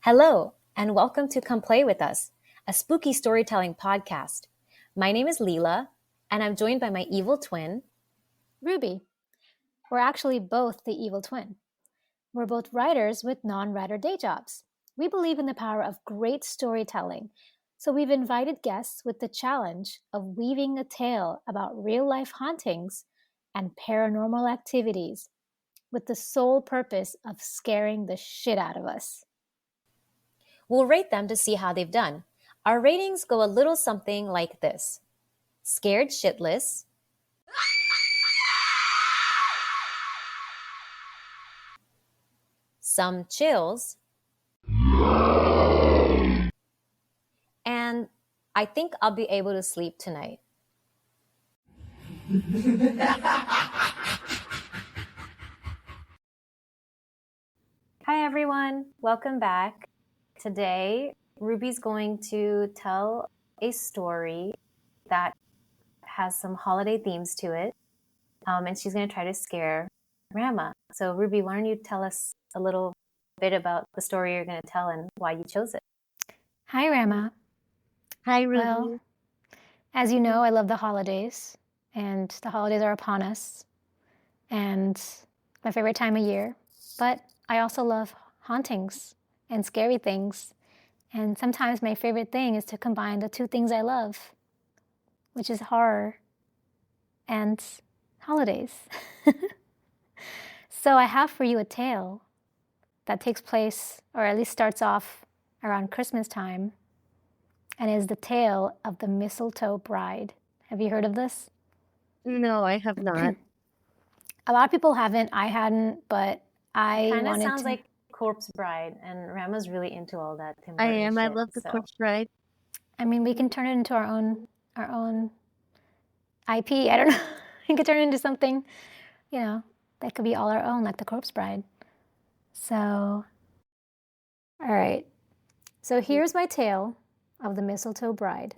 Hello, and welcome to Come Play With Us, a spooky storytelling podcast. My name is Leela, and I'm joined by my evil twin, Ruby. We're actually both the evil twin. We're both writers with non-writer day jobs. We believe in the power of great storytelling, so we've invited guests with the challenge of weaving a tale about real-life hauntings and paranormal activities with the sole purpose of scaring the shit out of us. We'll rate them to see how they've done. Our ratings go a little something like this: scared shitless, some chills, and I think I'll be able to sleep tonight. Hi everyone, welcome back. Today, Ruby's going to tell a story that has some holiday themes to it, and she's going to try to scare Rehma. So Ruby, why don't you tell us a little bit about the story you're going to tell and why you chose it? Hi, Rehma. Hi, Ruby. Well, as you know, I love the holidays, and the holidays are upon us, and my favorite time of year. But I also love hauntings and scary things, and sometimes my favorite thing is to combine the two things I love, which is horror and holidays. So I have for you a tale that takes place, or at least starts off around Christmas time, and is the tale of the Mistletoe Bride. Have you heard of this? No, I have not. A lot of people haven't. I hadn't, but I Kind of wanted sounds to. like Corpse Bride, and Rehma's really into all that Tim I Burton am. shit, I love the so. Corpse Bride. I mean, we can turn it into our own IP. I don't know. We could turn it into something, that could be all our own, like the Corpse Bride. So, all right. So here's my tale of the Mistletoe Bride.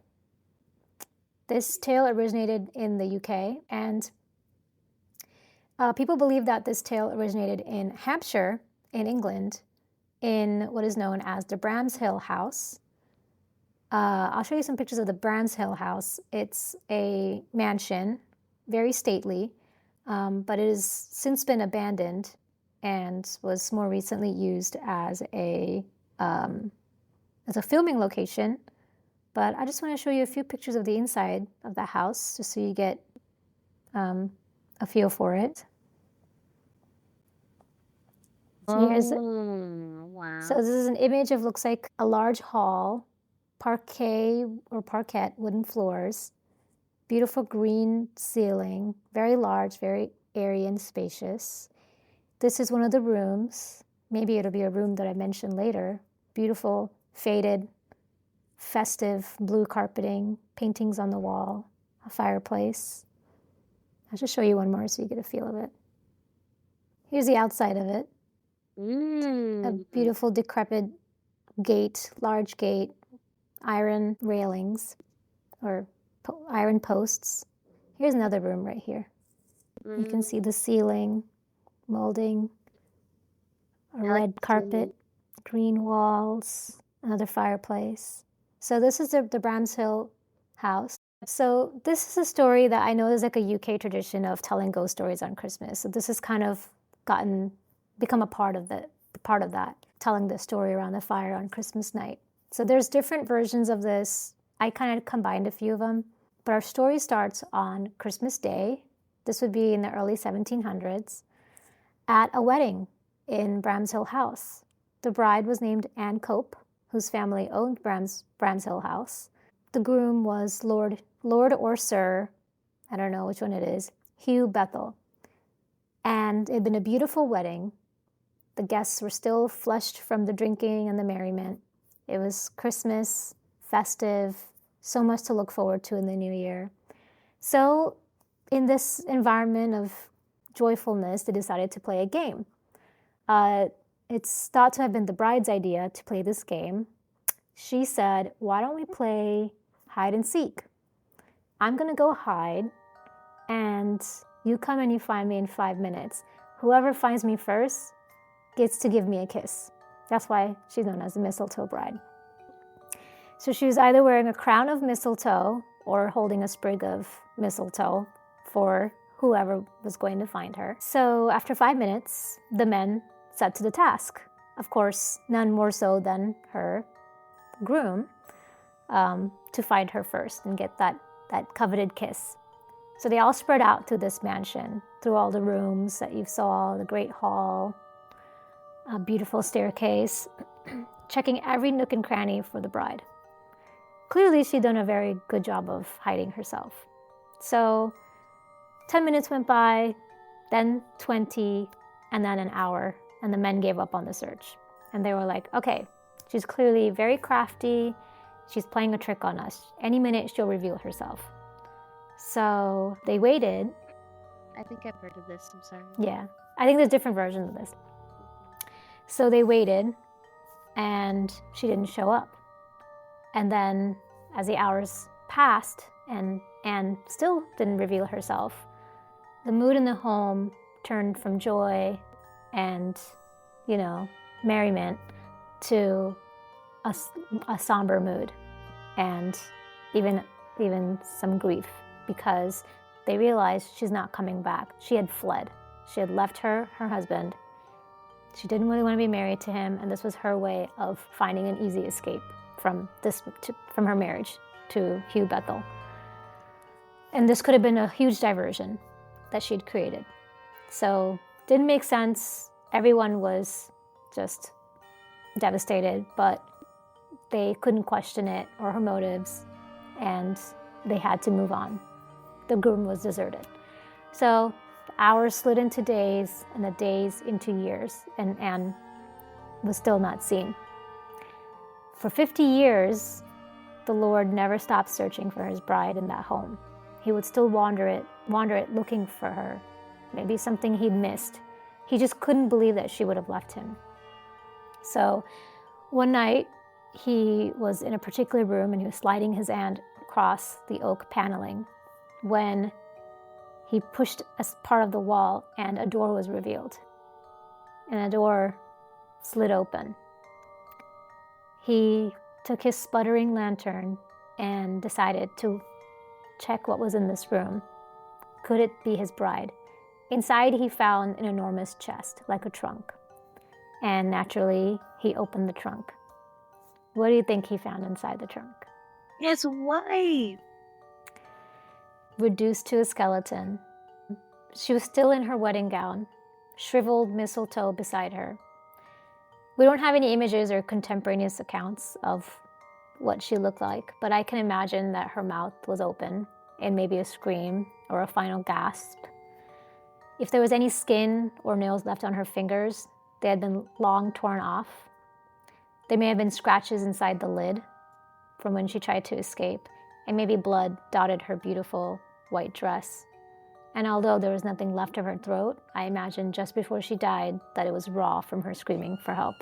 This tale originated in the UK, and people believe that this tale originated in Hampshire, in England, in what is known as the Bramshill House. I'll show you some pictures of the Bramshill House. It's a mansion, very stately, but it has since been abandoned and was more recently used as a filming location. But I just want to show you a few pictures of the inside of the house, just so you get a feel for it. So here's it. Wow. So this is an image of, looks like a large hall, parquet or parquet wooden floors, beautiful green ceiling, very large, very airy and spacious. This is one of the rooms. Maybe it'll be a room that I mention later. Beautiful, faded, festive blue carpeting, paintings on the wall, a fireplace. I'll just show you one more so you get a feel of it. Here's the outside of it. A beautiful decrepit gate, large gate, iron railings or iron posts. Here's another room right here. You can see the ceiling, molding, a red carpet, green walls, another fireplace. So this is the Bramshill House. So this is a story that I know there's like a UK tradition of telling ghost stories on Christmas. So this has kind of become a part of that, telling the story around the fire on Christmas night. So there's different versions of this. I kind of combined a few of them. But our story starts on Christmas Day. This would be in the early 1700s at a wedding in Bramshill House. The bride was named Anne Cope, whose family owned Bramshill House. The groom was Lord or Sir, I don't know which one it is, Hugh Bethel. And it had been a beautiful wedding. The guests were still flushed from the drinking and the merriment. It was Christmas, festive, so much to look forward to in the new year. So in this environment of joyfulness, they decided to play a game. It's thought to have been the bride's idea to play this game. She said, why don't we play hide and seek? I'm going to go hide, and you come and you find me in 5 minutes. Whoever finds me first gets to give me a kiss. That's why she's known as the Mistletoe Bride. So she was either wearing a crown of mistletoe or holding a sprig of mistletoe for whoever was going to find her. So after 5 minutes, the men set to the task. Of course, none more so than her groom, to find her first and get that coveted kiss. So they all spread out through this mansion, through all the rooms that you saw, the great hall, a beautiful staircase, checking every nook and cranny for the bride. Clearly, she'd done a very good job of hiding herself. So 10 minutes went by, then 20, and then an hour, and the men gave up on the search. And they were like, okay, she's clearly very crafty. She's playing a trick on us. Any minute, she'll reveal herself. So they waited. I think I've heard of this. I'm sorry. Yeah, I think there's different versions of this. So they waited, and she didn't show up. And then as the hours passed and Anne still didn't reveal herself, the mood in the home turned from joy and, merriment to a somber mood and even some grief, because they realized she's not coming back. She had fled. She had left her husband. She didn't really want to be married to him, and this was her way of finding an easy escape from her marriage to Hugh Bethel. And this could have been a huge diversion that she'd created. So didn't make sense. Everyone was just devastated, but they couldn't question it or her motives, and they had to move on. The groom was deserted. So the hours slid into days, and the days into years, and Anne was still not seen. For 50 years, the Lord never stopped searching for his bride in that home. He would still wander it looking for her, maybe something he'd missed. He just couldn't believe that she would have left him. So one night, he was in a particular room and he was sliding his hand across the oak paneling when he pushed a part of the wall and a door was revealed. And the door slid open. He took his sputtering lantern and decided to check what was in this room. Could it be his bride? Inside, he found an enormous chest, like a trunk. And naturally, he opened the trunk. What do you think he found inside the trunk? His wife. Reduced to a skeleton. She was still in her wedding gown, shriveled mistletoe beside her. We don't have any images or contemporaneous accounts of what she looked like, but I can imagine that her mouth was open in maybe a scream or a final gasp. If there was any skin or nails left on her fingers, they had been long torn off. There may have been scratches inside the lid from when she tried to escape, and maybe blood dotted her beautiful white dress. And although there was nothing left of her throat, I imagine just before she died that it was raw from her screaming for help.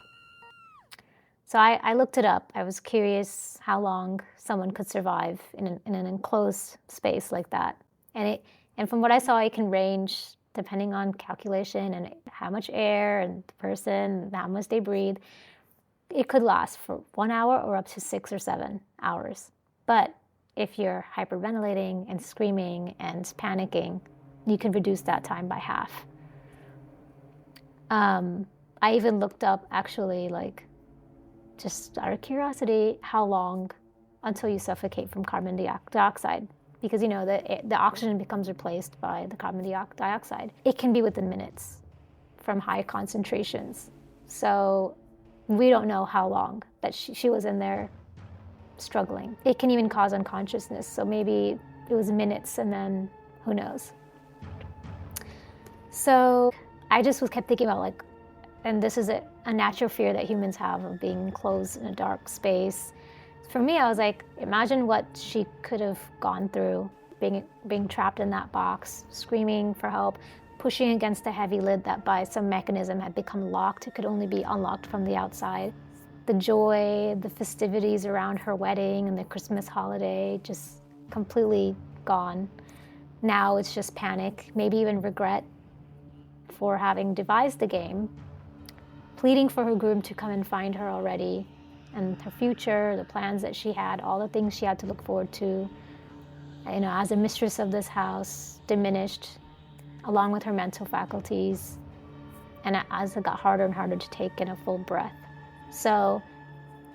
So I looked it up. I was curious how long someone could survive in an enclosed space like that. And from what I saw, it can range depending on calculation and how much air and the person, how much they breathe. It could last for 1 hour or up to 6 or 7 hours. But if you're hyperventilating and screaming and panicking, you can reduce that time by half. I even looked up, actually, just out of curiosity, how long until you suffocate from carbon dioxide. Because, the oxygen becomes replaced by the carbon dioxide. It can be within minutes from high concentrations. So we don't know how long that she was in there struggling. It can even cause unconsciousness. So maybe it was minutes, and then who knows. So I just kept thinking about and this is a natural fear that humans have of being enclosed in a dark space. For me, I was like, imagine what she could have gone through, being trapped in that box, screaming for help, pushing against a heavy lid that by some mechanism had become locked. It could only be unlocked from the outside. The joy, the festivities around her wedding and the Christmas holiday just completely gone. Now it's just panic, maybe even regret for having devised the game, pleading for her groom to come and find her already, and her future, the plans that she had, all the things she had to look forward to, as a mistress of this house, diminished, along with her mental faculties, and as it got harder and harder to take in a full breath. So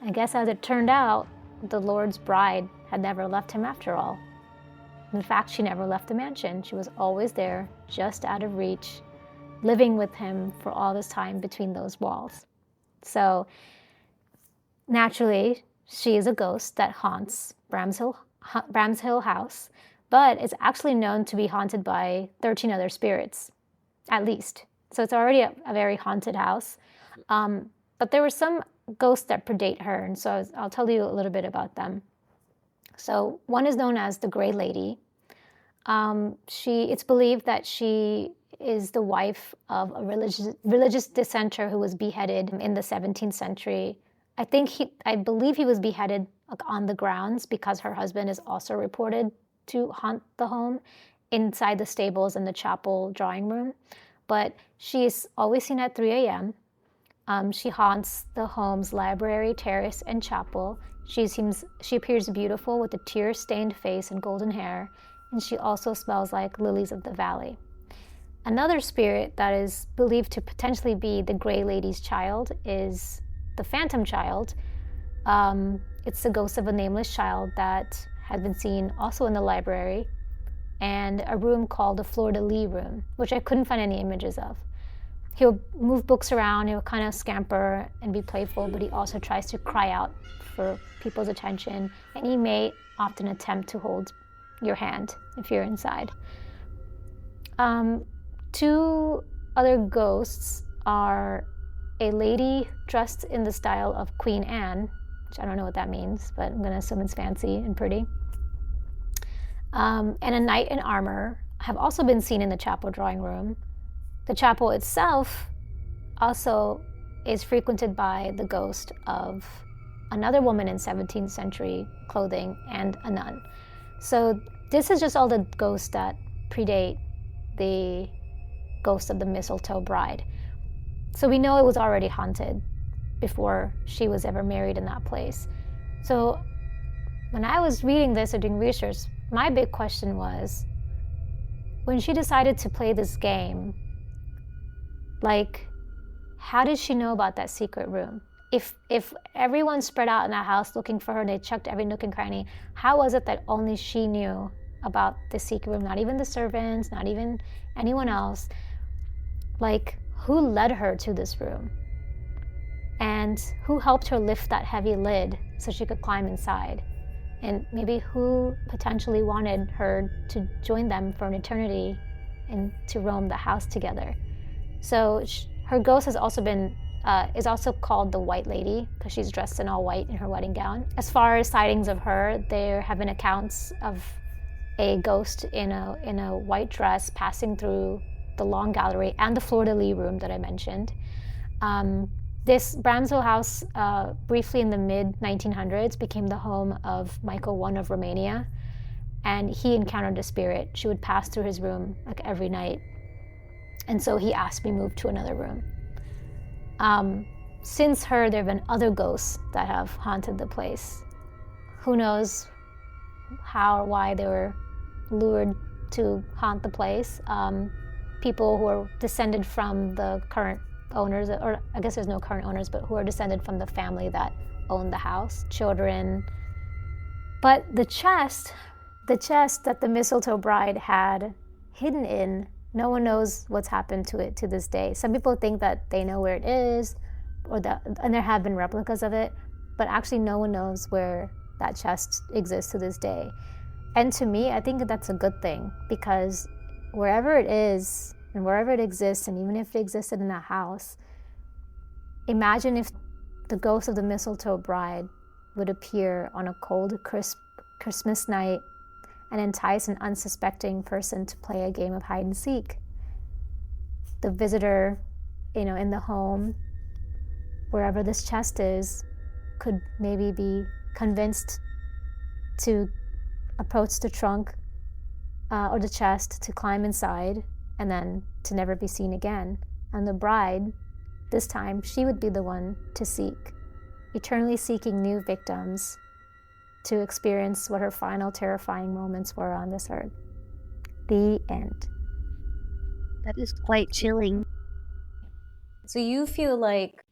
I guess as it turned out, the Lord's bride had never left him after all. In fact, she never left the mansion. She was always there, just out of reach, living with him for all this time between those walls. So naturally, she is a ghost that haunts Bramshill House, but it's actually known to be haunted by 13 other spirits, at least. So it's already a very haunted house. But there were some ghosts that predate her, and so I'll tell you a little bit about them. So one is known as the Grey Lady. It's believed that she is the wife of a religious dissenter who was beheaded in the 17th century. I believe he was beheaded on the grounds because her husband is also reported to haunt the home inside the stables and the chapel drawing room. But she is always seen at 3 a.m. She haunts the home's library, terrace, and chapel. She appears beautiful with a tear-stained face and golden hair, and she also smells like lilies of the valley. Another spirit that is believed to potentially be the Grey Lady's child is the Phantom Child. It's the ghost of a nameless child that had been seen also in the library and a room called the fleur-de-lis room, which I couldn't find any images of. He'll move books around, he'll kind of scamper and be playful, but he also tries to cry out for people's attention, and he may often attempt to hold your hand if you're inside. Two other ghosts are a lady dressed in the style of Queen Anne, which I don't know what that means, but I'm going to assume it's fancy and pretty. And a knight in armor have also been seen in the chapel drawing room. The chapel itself also is frequented by the ghost of another woman in 17th century clothing and a nun. So this is just all the ghosts that predate the ghost of the Mistletoe Bride. So we know it was already haunted before she was ever married in that place. So when I was reading this or doing research, my big question was, when she decided to play this game, how did she know about that secret room? If everyone spread out in that house looking for her and they checked every nook and cranny, how was it that only she knew about the secret room? Not even the servants, not even anyone else. Who led her to this room? And who helped her lift that heavy lid so she could climb inside? And maybe who potentially wanted her to join them for an eternity and to roam the house together? So her ghost has also been is also called the White Lady because she's dressed in all white in her wedding gown. As far as sightings of her, there have been accounts of a ghost in a white dress passing through the long gallery and the fleur-de-lis room that I mentioned. This Bramshill House, briefly in the mid-1900s, became the home of Michael I of Romania, and he encountered a spirit. She would pass through his room every night, and so he asked me to move to another room. Since her, there have been other ghosts that have haunted the place. Who knows how or why they were lured to haunt the place. People who are descended from the current owners, or I guess there's no current owners, but who are descended from the family that owned the house, children. But the chest that the Mistletoe Bride had hidden in, no one knows what's happened to it to this day. Some people think that they know where it is, and there have been replicas of it, but actually no one knows where that chest exists to this day. And to me, I think that's a good thing, because wherever it is and wherever it exists, and even if it existed in a house, imagine if the ghost of the Mistletoe Bride would appear on a cold, crisp Christmas night and entice an unsuspecting person to play a game of hide and seek. The visitor, in the home, wherever this chest is, could maybe be convinced to approach the trunk or the chest, to climb inside, and then to never be seen again. And the bride, this time she would be the one to seek, eternally seeking new victims to experience what her final terrifying moments were on this earth. The end. That is quite chilling. So you feel like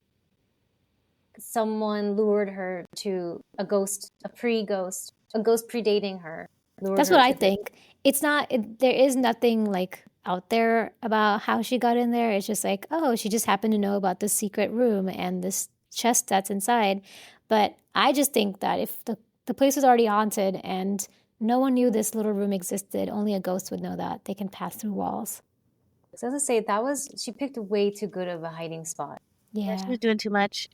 someone lured her to a ghost predating her. That's what I think. It's not, there is nothing like out there about how she got in there. It's just like, oh, she just happened to know about this secret room and this chest that's inside. But I just think that if the place was already haunted and no one knew this little room existed, only a ghost would know that. They can pass through walls. So as I say, she picked way too good of a hiding spot. Yeah. She was doing too much.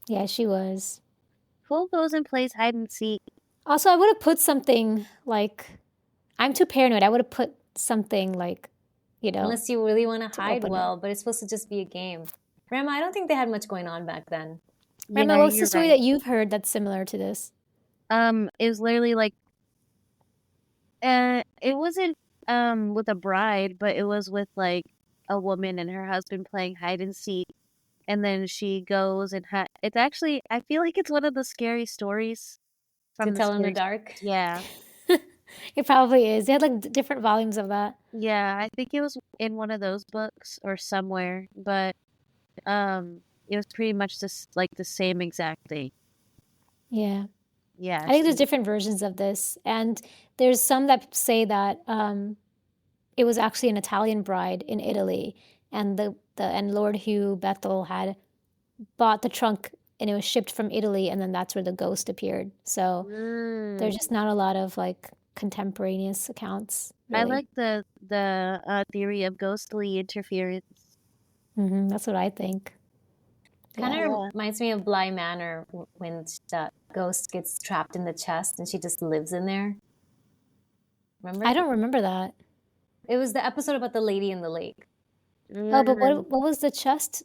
Yeah, she was. Who goes and plays hide and seek? Also, I would have put something like, I'm too paranoid. I would have put something like, Unless you really want to hide well, it. but it's supposed to just be a game. Rehma, I don't think they had much going on back then. Rehma, what's the story that you've heard that's similar to this? It was literally like, it wasn't with a bride, but it was with like a woman and her husband playing hide and seek, and then she goes and it's actually, I feel like it's one of the scary stories to tell in the dark. Yeah. It probably is. They had like different volumes of that. Yeah, I think it was in one of those books or somewhere, but it was pretty much just like the same exact thing. Yeah. Yeah. I think there's different versions of this, and there's some that say that it was actually an Italian bride in Italy, and and Lord Hugh Bethel had bought the trunk and it was shipped from Italy, and then that's where the ghost appeared. So there's just not a lot of like contemporaneous accounts. Really. I like the theory of ghostly interference. That's what I think. Kind of reminds me of Bly Manor when the ghost gets trapped in the chest and she just lives in there. Remember? I don't remember that. It was the episode about the lady in the lake. Oh, but what was the chest?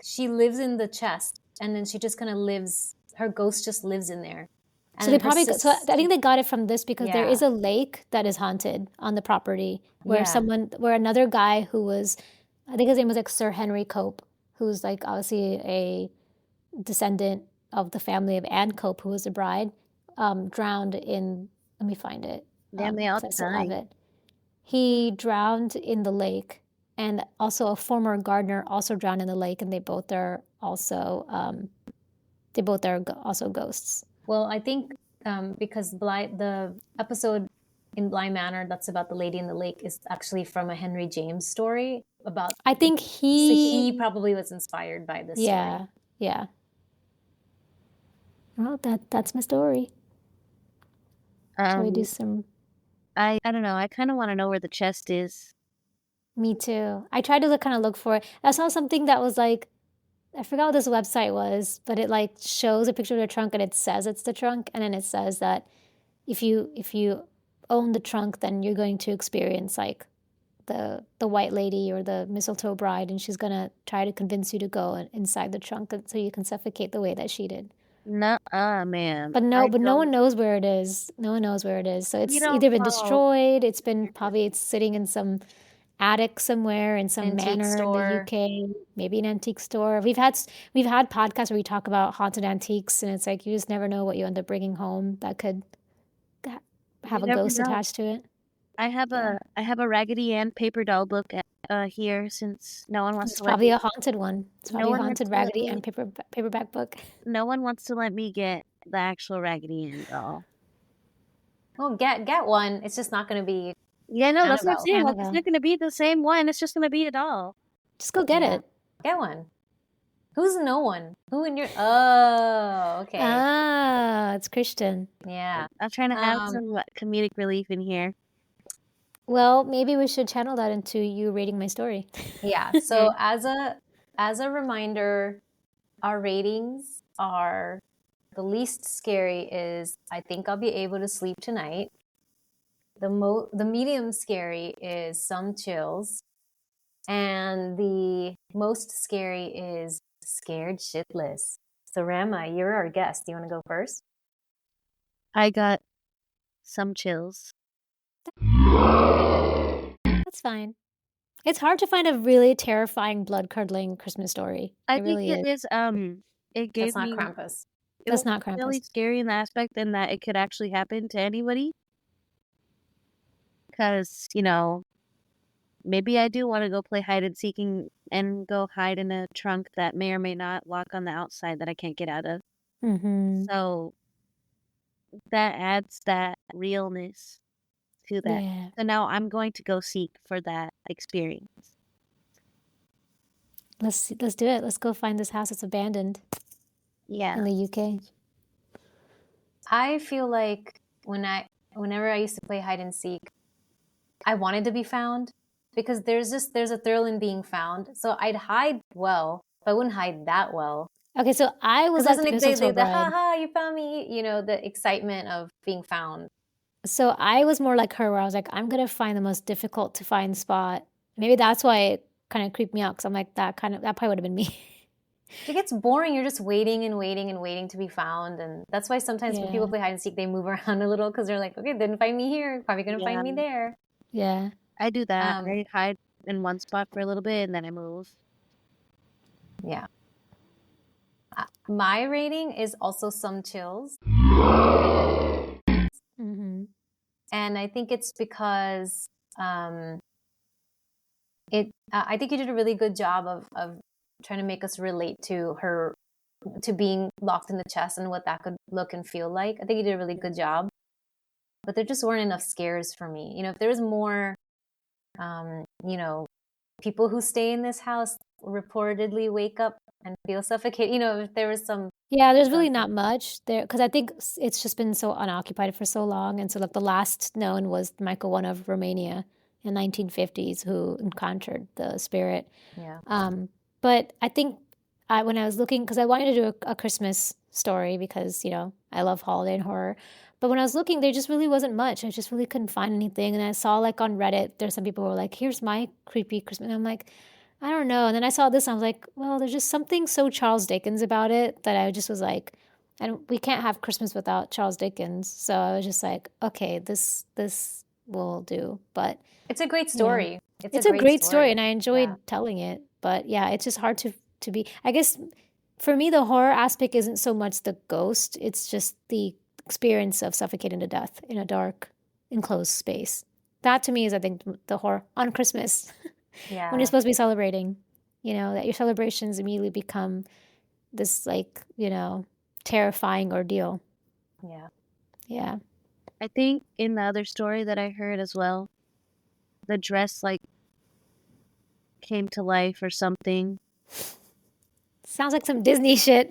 She lives in the chest, and then she just kind of lives. Her ghost just lives in there. And so they probably. So I think they got it from this because there is a lake that is haunted on the property where where another guy who was, I think his name was like Sir Henry Cope, who's like obviously a descendant of the family of Anne Cope, who was a bride, drowned in. Let me find it. Damn, they all died. He drowned in the lake, and also a former gardener also drowned in the lake, and they both are also ghosts. Well, I think because the episode in Bly Manor that's about the lady in the lake is actually from a Henry James story about. I think he probably was inspired by this. Yeah, yeah. Well, that's my story. Shall we do some? I don't know. I kind of want to know where the chest is. Me too. I tried to kind of look for it. I saw something that was like, I forgot what this website was, but it like shows a picture of the trunk and it says it's the trunk, and then it says that if you own the trunk, then you're going to experience like the white lady or the mistletoe bride, and she's gonna try to convince you to go inside the trunk so you can suffocate the way that she did. Man. But no one knows where it is. No one knows where it is. So it's either been destroyed. It's been it's sitting in some attic somewhere in some manor in the UK, maybe an antique store. We've had podcasts where we talk about haunted antiques, and it's like you just never know what you end up bringing home that could have a ghost attached to it. I have a Raggedy Ann paper doll book here, since no one wants to. It's probably a haunted one. It's probably a haunted Raggedy Ann paperback book. No one wants to let me get the actual Raggedy Ann doll. Well, get one. It's just not going to be. Yeah, no, that's what I'm saying. It's not going to be the same one. It's just going to be a doll. Just go get it. Get one. Who's no one? Who in your? Oh, okay. Ah, it's Christian. Yeah. I'm trying to have some comedic relief in here. Well, maybe we should channel that into you reading my story. Yeah. So as a reminder, our ratings are the least scary is I think I'll be able to sleep tonight. The medium scary is some chills. And the most scary is scared shitless. So Rehma, you're our guest. Do you want to go first? I got some chills. That's fine. It's hard to find a really terrifying, blood-curdling Christmas story. I It think really is. it is. It gave That's not me. Krampus. It That's was not really Krampus. scary in the aspect in that it could actually happen to anybody. Because maybe I do want to go play hide and seeking and go hide in a trunk that may or may not lock on the outside that I can't get out of. Mm-hmm. So that adds that realness to that. Yeah. So now I'm going to go seek for that experience. Let's do it. Let's go find this house that's abandoned Yeah. in the UK. I feel like whenever I used to play hide and seek, I wanted to be found because there's a thrill in being found. So I'd hide well, but I wouldn't hide that well. Okay, so I was Because like the doesn't Mistletoe the ha Bride. ha, you found me, the excitement of being found. So I was more like her, where I was like, I'm gonna find the most difficult to find spot. Maybe that's why it kind of creeped me out, because I'm like, that probably would have been me. It gets boring. You're just waiting and waiting and waiting to be found, and that's why sometimes when people Yeah. play hide and seek, they move around a little because they're like, okay, didn't find me here, probably gonna find me there. Yeah. I do that. Um, I hide in one spot for a little bit and then I move. Yeah. My rating is also some chills. Mm-hmm. And I think it's because I think you did a really good job of trying to make us relate to her, to being locked in the chest and what that could look and feel like. I think you did a really good job. But there just weren't enough scares for me. If there was more, people who stay in this house reportedly wake up and feel suffocated. If there was some. Yeah, there's really not much there, because I think it's just been so unoccupied for so long. And so, like, the last known was Michael I of Romania in 1950s, who encountered the spirit. Yeah. But I think when I was looking, because I wanted to do a Christmas story, because, I love holiday and horror. But when I was looking, there just really wasn't much. I just really couldn't find anything. And I saw, like, on Reddit, there's some people who were like, here's my creepy Christmas. And I'm like, I don't know. And then I saw this and I was like, well, there's just something so Charles Dickens about it that I just was like, we can't have Christmas without Charles Dickens. So I was just like, okay, this will do. But it's a great story. It's a great story, and I enjoyed telling it. But yeah, it's just hard to be. I guess for me, the horror aspect isn't so much the ghost. It's just the experience of suffocating to death in a dark, enclosed space. That to me is, I think, the horror on Christmas. Yeah. When you're supposed to be celebrating, that your celebrations immediately become this, like, terrifying ordeal. Yeah. Yeah. I think in the other story that I heard as well, the dress like came to life or something. Sounds like some Disney shit.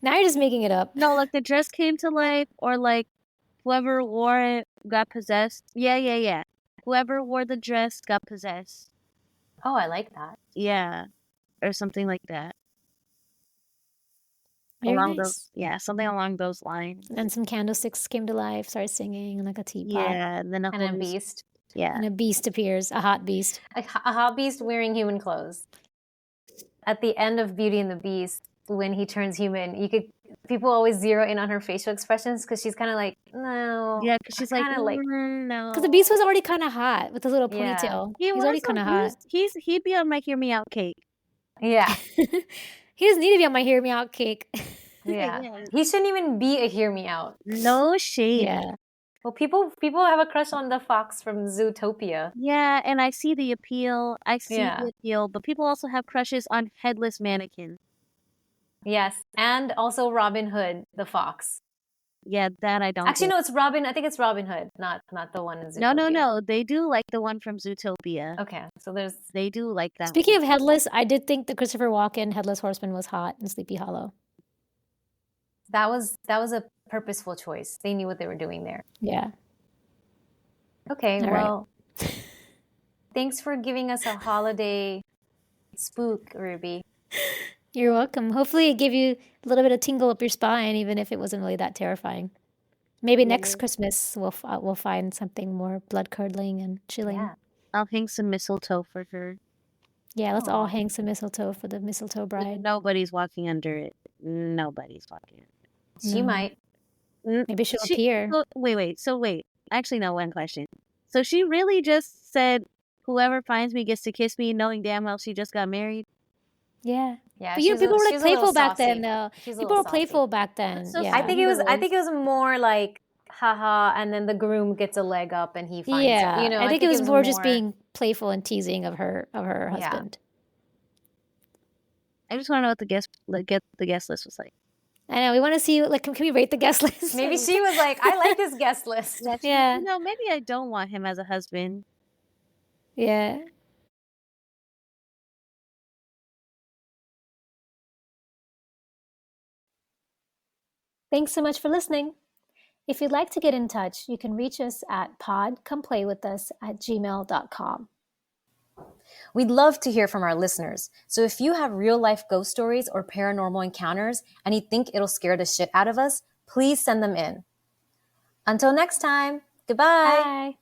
Now you're just making it up. No, like the dress came to life, or like whoever wore it got possessed. Yeah. Whoever wore the dress got possessed. Oh, I like that. Yeah. Or something like that. Very along nice. those, something along those lines. And some candlesticks came to life, started singing, like a teapot. Yeah, and then a beast. Yeah. And a beast appears, a hot beast. A hot beast wearing human clothes. At the end of Beauty and the Beast, when he turns human, people always zero in on her facial expressions because she's kind of like, no. Yeah, because she's like, no. Because the beast was already kind of hot with his little ponytail. He's already kind of hot. He'd be on my Hear Me Out cake. Yeah. He doesn't need to be on my Hear Me Out cake. Yeah. He shouldn't even be a Hear Me Out. No shade. Yeah. Well, people have a crush on the fox from Zootopia. Yeah, and I see the appeal. But people also have crushes on headless mannequins. Yes, and also Robin Hood, the fox. Yeah, that I don't. Actually, no, it's Robin. I think it's Robin Hood, not the one in Zootopia. No. They do like the one from Zootopia. Okay, so they do like that. Speaking of headless, I did think the Christopher Walken Headless Horseman was hot in Sleepy Hollow. That was a purposeful choice. They knew what they were doing there. Yeah. Okay, well, thanks for giving us a holiday spook, Ruby. You're welcome. Hopefully it gave you a little bit of tingle up your spine, even if it wasn't really that terrifying. Maybe next Christmas we'll find something more blood-curdling and chilling. Yeah. I'll hang some mistletoe for her. Yeah, let's all hang some mistletoe for the Mistletoe Bride. Nobody's walking under it. Nobody's walking under it. She might. Maybe she'll appear. Wait. Actually, no, one question. So she really just said, whoever finds me gets to kiss me, knowing damn well she just got married. Yeah. Yeah, But people were like she's a little playful back then, saucy. though. She's a People little were playful back then. So Yeah. I think it was more like haha, and then the groom gets a leg up and he finds her. You know, I think it was more just being playful and teasing of her husband. I just want to know what the guest list was like. I know. We want to see, like, can we rate the guest list? Maybe she was like, I like this guest list. Yeah. You know, maybe I don't want him as a husband. Yeah. Thanks so much for listening. If you'd like to get in touch, you can reach us at podcomeplayWithUs@gmail.com. We'd love to hear from our listeners. So if you have real life ghost stories or paranormal encounters and you think it'll scare the shit out of us, please send them in. Until next time, goodbye. Bye.